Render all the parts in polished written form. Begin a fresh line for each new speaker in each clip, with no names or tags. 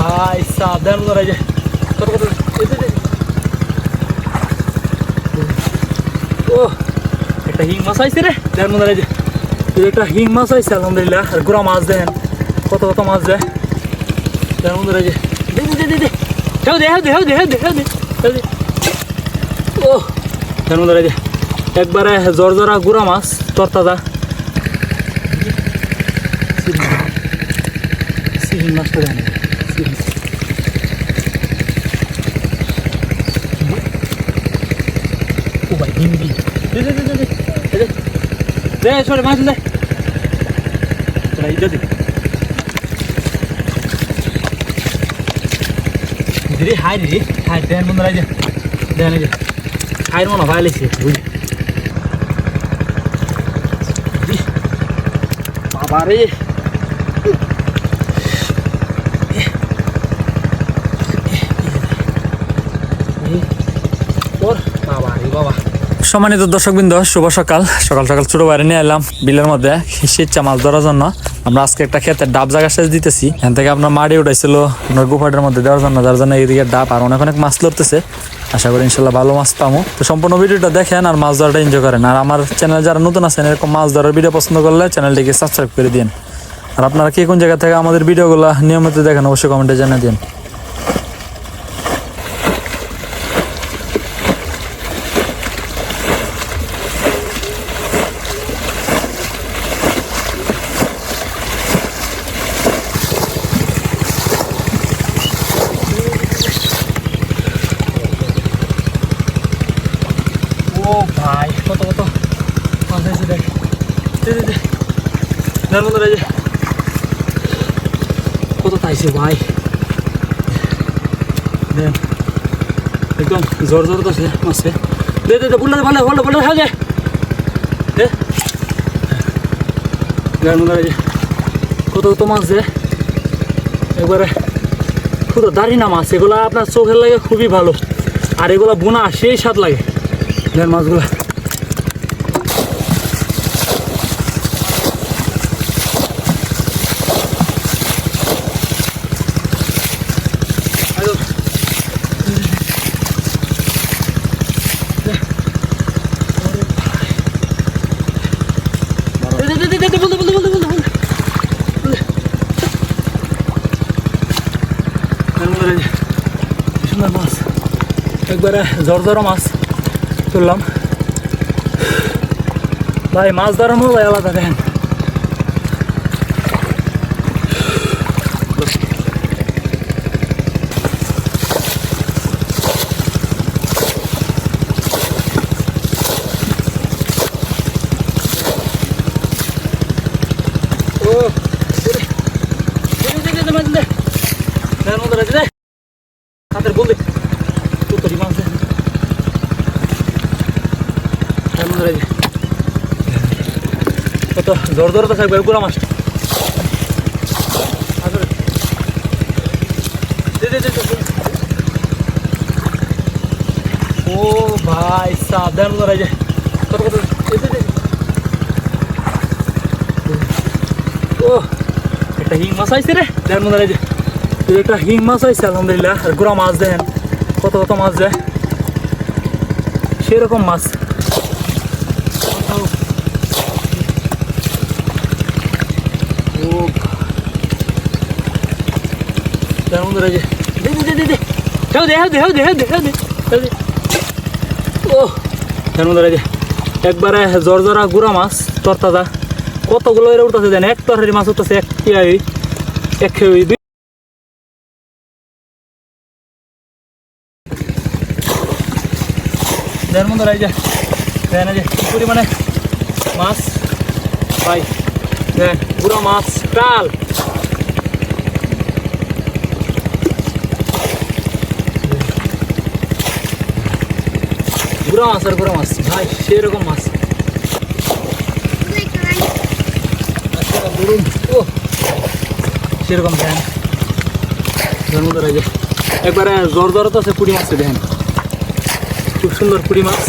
ভাই সাবধান ধরা যায় কত কত ও একটা হিং মাছ আইছে রে দেড় মনে যে একটা হিং মাছ আইছে আলহামদুলিল্লাহ আর গুড়া মাছ দেন কত কত মাছ দেয় দেড় মনে যে দে দে দে দে দেও দে দেও দে দেও দে ও দেড় মনে যে একবারে জর্জরা গুড়া মাছ তরতাজা সিহিং মাছটা দেন ও ভাই হিন্দি দে দে দে দে দে দে সরে মাছ দে চল এই দে দিদি হাই দিদি হাই দেন মন রাইজে দেন এই হাই মন ভাইলেছে বুঝ বাবা রে সম্মানিত দর্শকবৃন্দ শুভ সকাল সকাল সকাল ছোট বাইরে নিয়ে এলাম বিলের মধ্যে স্বেচ্ছা মাছ ধরার জন্য আমরা আজকে একটা ক্ষেতের ডাব জায়গা সেচ দিতেছি এখান থেকে আপনার মাটি উঠাইছিল আপনার গুফাটার মধ্যে দেওয়ার জন্য যার জন্য এদিকে ডাব আর অনেক অনেক মাছ ধরতেছে আশা করি ইনশাল্লাহ ভালো মাছ পাবো তো সম্পূর্ণ ভিডিওটা দেখেন আর মাছ ধরাটা এনজয় করেন আর আমার চ্যানেল যারা নতুন আছেন এরকম মাছ ধরার ভিডিও পছন্দ করলে চ্যানেলটিকে সাবস্ক্রাইব করে দিন আর আপনারা কে কোন জায়গা থেকে আমাদের ভিডিওগুলো নিয়মিত দেখেন অবশ্যই কমেন্টে জানিয়ে দিন ও ভাই কত কত মাছ আছে দেখ দে দে দে দেন মনে রাইজে কত পাইছে ভাই দেন একদম জোর জোর তো মাছে দে দে দে বললে ভালো ভালো ভালো হয়ে যায় দে দেন মনে রাইজে কত কত মাছ দে একবারে শুধু দাঁড়ি না মাছ এগুলো আপনার চোখের লাগে খুবই ভালো আর এগুলো বোনা সেই স্বাদ লাগে দেন মাছগুলো সুন্দর মাছ একবারে জর্জরা মাছ তুললাম ভাই মাছ ধরার মজাই আলাদা দেখেন ও হাতের বললে তুতরি মাছ কত জোর জোর তো থাকবে গুড়া মাছ ও ভাই সাবধান করা যায় কত কত ও একটা হিং মাছ আইছে রে দেড় মনে রাইজে একটা হিং মাছ আইছে আলহামদুলিল্লাহ আর গুড়া মাছ দেন কত কত মাছ দেয় সেরকম মাছ ও দেড় মনে রাইজে দে দে দে দে দেও দে দেও দে দেও দে ও দেড় মনে রাইজে একবারে জর্জরা গুড়া মাছ তরতাজা কতগুলো এর উঠতেছে দেন এক তরকারি মাছ উঠতেছে এক টিয়াই এক খেয়ে দেন মনে রাইজে দেন যে পরিমাণে মাছ ভাই দেন পুরো মাছ টাল গুড়া মাছ আর গুড়া মাছ ভাই সেরকম মাছ ও সেরকম দেন মনে রাইজে একবারে জোর জোর তো আছে পুরি মাছ দেখেন খুব সুন্দর পুরি মাছ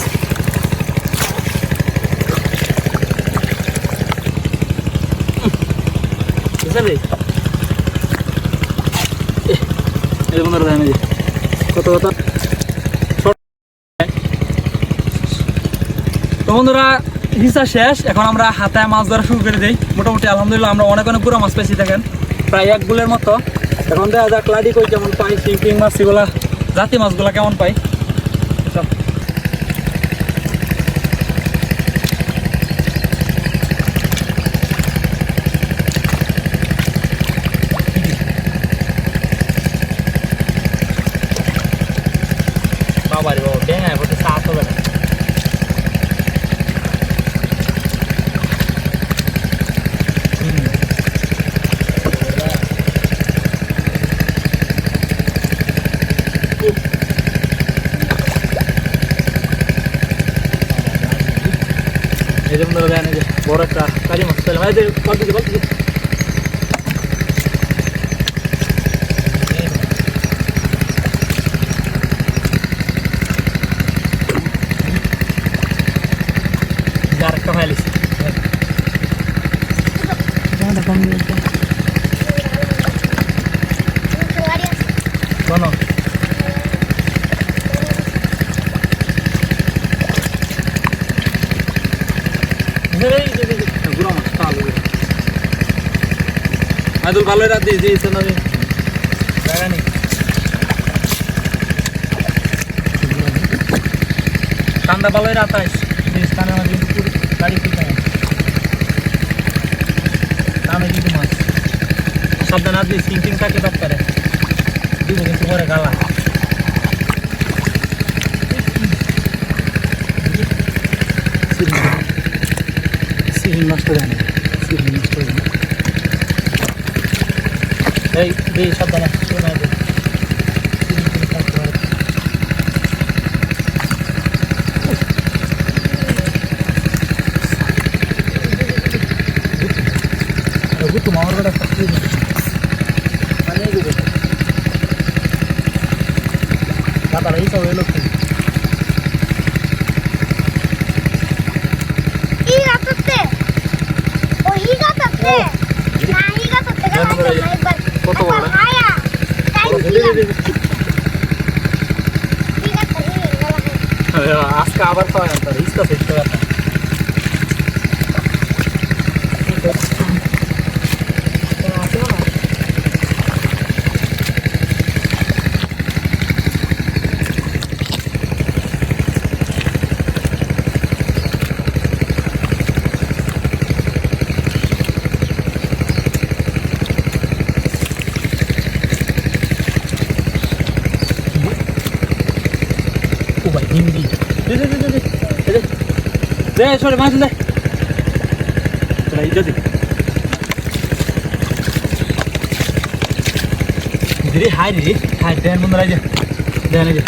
বুঝলি এই বন্ধুরা দেখেন এই যে কত কত ছোট। তো বন্ধুরা হিসা শেষ, এখন আমরা হাতে মাছ ধরা শুরু করে দিই। মোটামুটি আলহামদুলিল্লাহ আমরা অনেক অনেক পুরো মাছ পেয়েছি, দেখেন প্রায় 1 গুলের মতো। এখন দেখা যাক লাডি কই কেমন পাই, শিং মাছ এগুলা জাতি মাছগুলা কেমন পাই। বাবা রে বাবা, ডেঙ্গায় বলতে সাত হবে না। এই যে বন্ধুরা দেখেন, এই যে বড় একটা কারি মাছ পেলাম। এই যে বালতি আরেকটা ফাইলিস কোনো আদুল ভালো রাত দিয়েছে না জায়গা নেই। ঠান্ডা ভালোই রাত আইস কানে মাছ কিন্তু গাড়ি পিঠা কানে কিন্তু মাছ সাবধান আদি সিং থাকে দপ্তরে দিব কিন্তু পরে গালা সিং নষ্ট হয় না, সিং নষ্ট হয় না। এই দিয়ে সাবধানে তোমার এই সব এলো আজকে আবার পাওয়া যাবে ইস্তা চেষ্টা করতে হিন্দি দে সরে মাছ দে ধীরে হাই রে হাই দেন বন্ধুরা যে দেন এই যে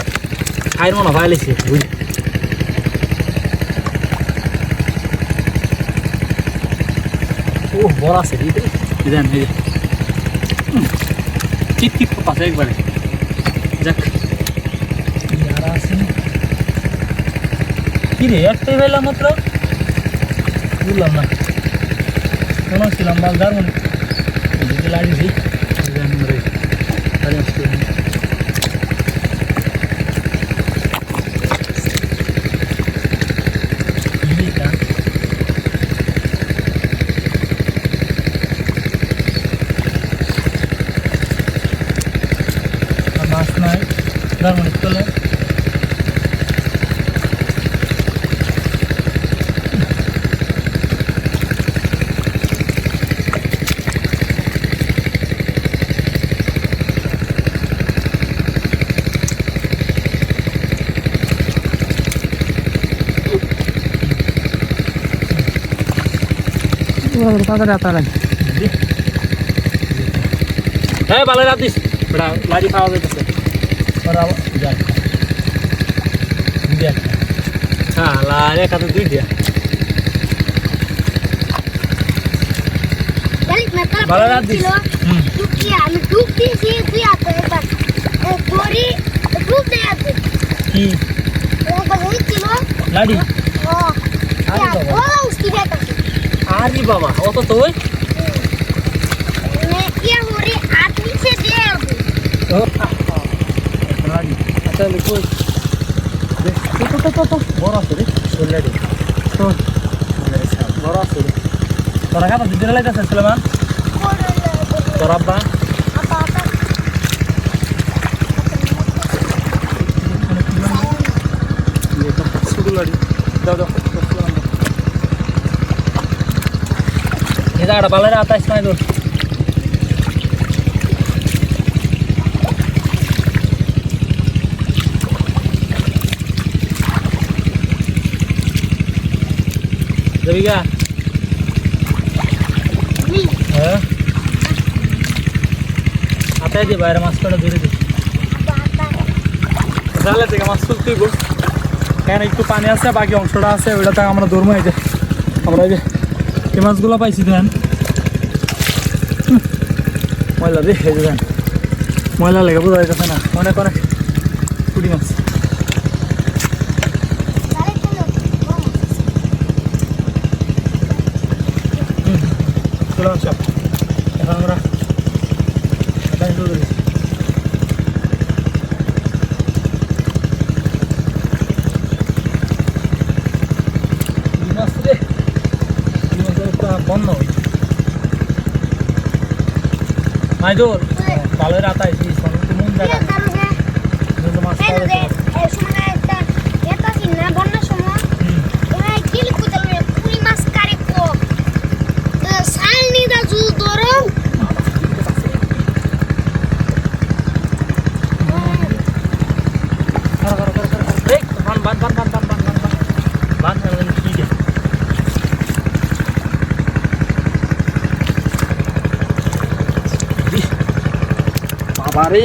হাইয়ের মনে ভাই লেছে বুঝলি ও বড় আছে দেন এই যে ঠিক পাশে একবারে যাক আর আছে কি রে একটাই বেলা মাত্র বুঝলাম না মনে হচ্ছিলাম বাজার মনে লাগিয়েছি মাছ নাই দারুণ চলে হ্যাঁ ভালো রাত দিস বেটা লাড়ি খাওয়া যাইতেছে হ্যাঁ লাড়ি খাতে 2 দিয়া ভালো রাত দিস আমি ডুব দিয়েছি তুই আতে তোরি ডুব দে আছে কি লাড়ি আরে বাবা অত তো ওই मैं क्या हो रही आदमी से दे তাহলে কই তো বড় আছে রে সোলারি তো বড় আছে রে তোরা খাবার দিতে লাগাইছে সুলেমান তোর আব্বা সোলারি দাও দাও এই জায়গাটা বালের আতাইস নাই তোর Javiga. হ্যাঁ আতাই দে বাইরে মাছ কটা ধরে দে জালে থেকে মাছ তুলতেই গো কেন একটু পানি আছে বাকি অংশটা আছে ওইটাতে আমরা ধরবো এই যে আমরা এই যে এই মাছগুলো পাইছি দেন ময়লা দেখে দেন ময়লা লেগে বোঝা যাচ্ছে না অনেক অনেক পুঁটি মাছ সব এখন আমরা বন্ধ মাইদুর ভালো রাত আইসি মন জায়গা মাছ বাবারে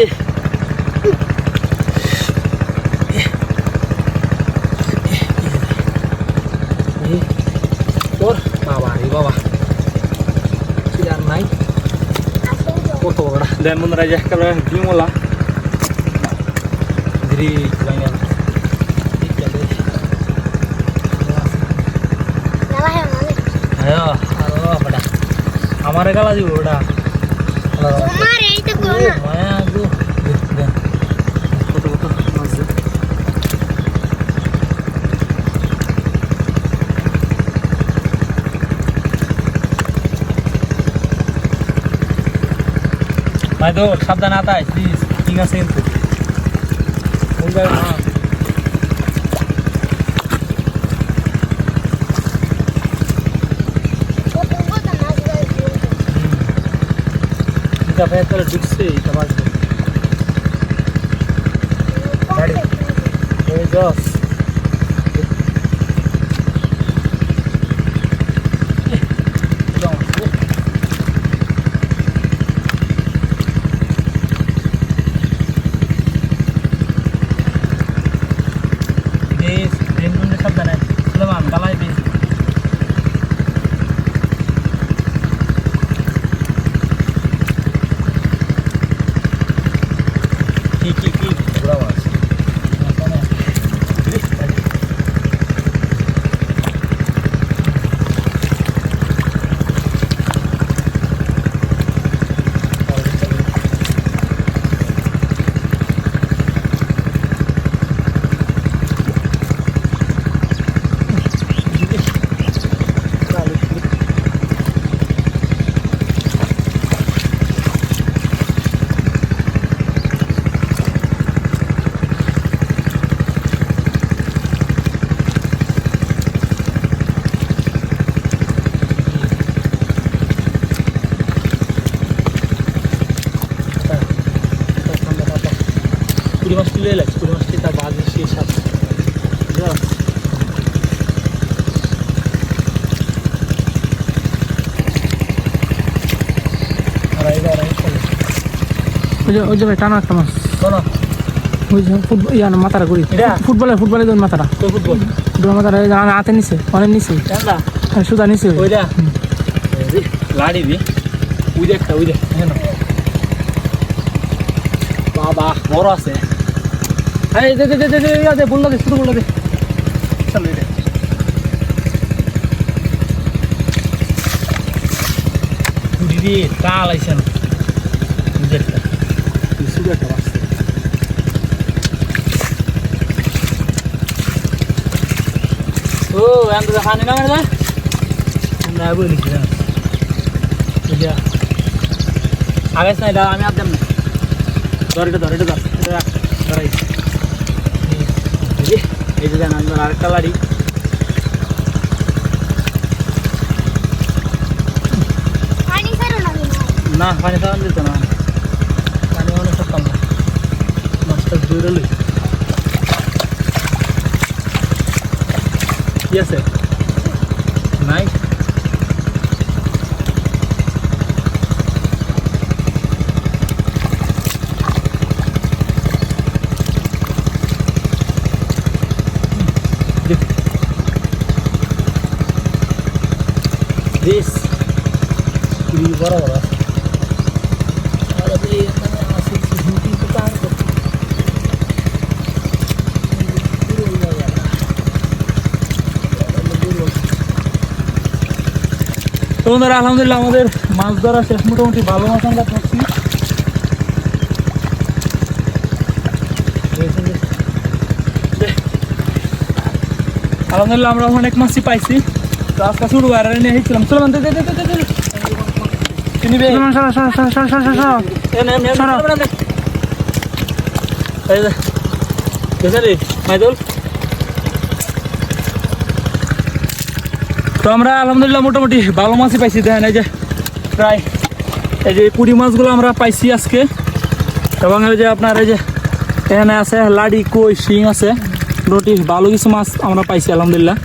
তোর বাবারে বাবা চিরার নাই কত বড় দেন বন্ধুরা যে একটা ডিমলা ধীরে লাইন আমারে গালা দিব ওটা তোমার এই তো কোন মায়া গো দেন কত কত মাছ ভাই তো সাবধানে আতাই প্লিজ ঠিক আছে কিন্তু কোন জায়গা না Café todo el dulce y tabaco. Ready? Here it goes. This, then dun sab dana. Sulaman, dalai bin. Puti mas tuloy lang, puti mas kita bago siya sa. Yeah. ওই যে ভাই টানা একটা মাছ ওই যে ফুটবল ইয়া না মাথাটা করি ফুটবলের দোন মাথাটা ফুটবল মাথাটা হাতে নিচে অনেক নিচে সুদা নিচে ওইটা লাড়ি দি ওই দেখা ওই দেখ বাবা বড় আছে এই দে দে দে দে দে বললা দে শুরু বললা দে চল রে দিদি কাল আইছেন দেখটা শুরু একটা মাছ তো পানি না মানে আমরা বলি কি না বুঝা আগে নাই দা আমি আদম না ধরে ধরাই এই যে জান আমরা আরেকটা লাড়ি
পানি ছাড়ো না
না পানি খাওয়ান দিত না পানি অনেক কম না মাছটা দূরে লই কি আছে নাই This ini bora-bora. Ada beli namanya nasi Suzuki tukang tu. তো বন্ধুরা আলহামদুলিল্লাহ আমাদের মাছ ধরা শেষ মোটামুটি ভালো মাছ আমরা ধরছি আলহামদুলিল্লাহ আমরা অনেক মাছই পাইছি তো আজকে শুরু আর নিয়ে এসেছিলাম চলো দে চিনি বে মাইদুল তো আমরা আলহামদুলিল্লাহ মোটামুটি ভালো মাছই পাইছি দেখেন এই যে প্রায় এই যে পুঁটি মাছগুলো আমরা পাইছি আজকে এবং এই যে আপনার এই যে এখানে আছে লাডি কই শিং আছে মোটামুটি ভালো কিছু মাছ আমরা পাইছি আলহামদুলিল্লাহ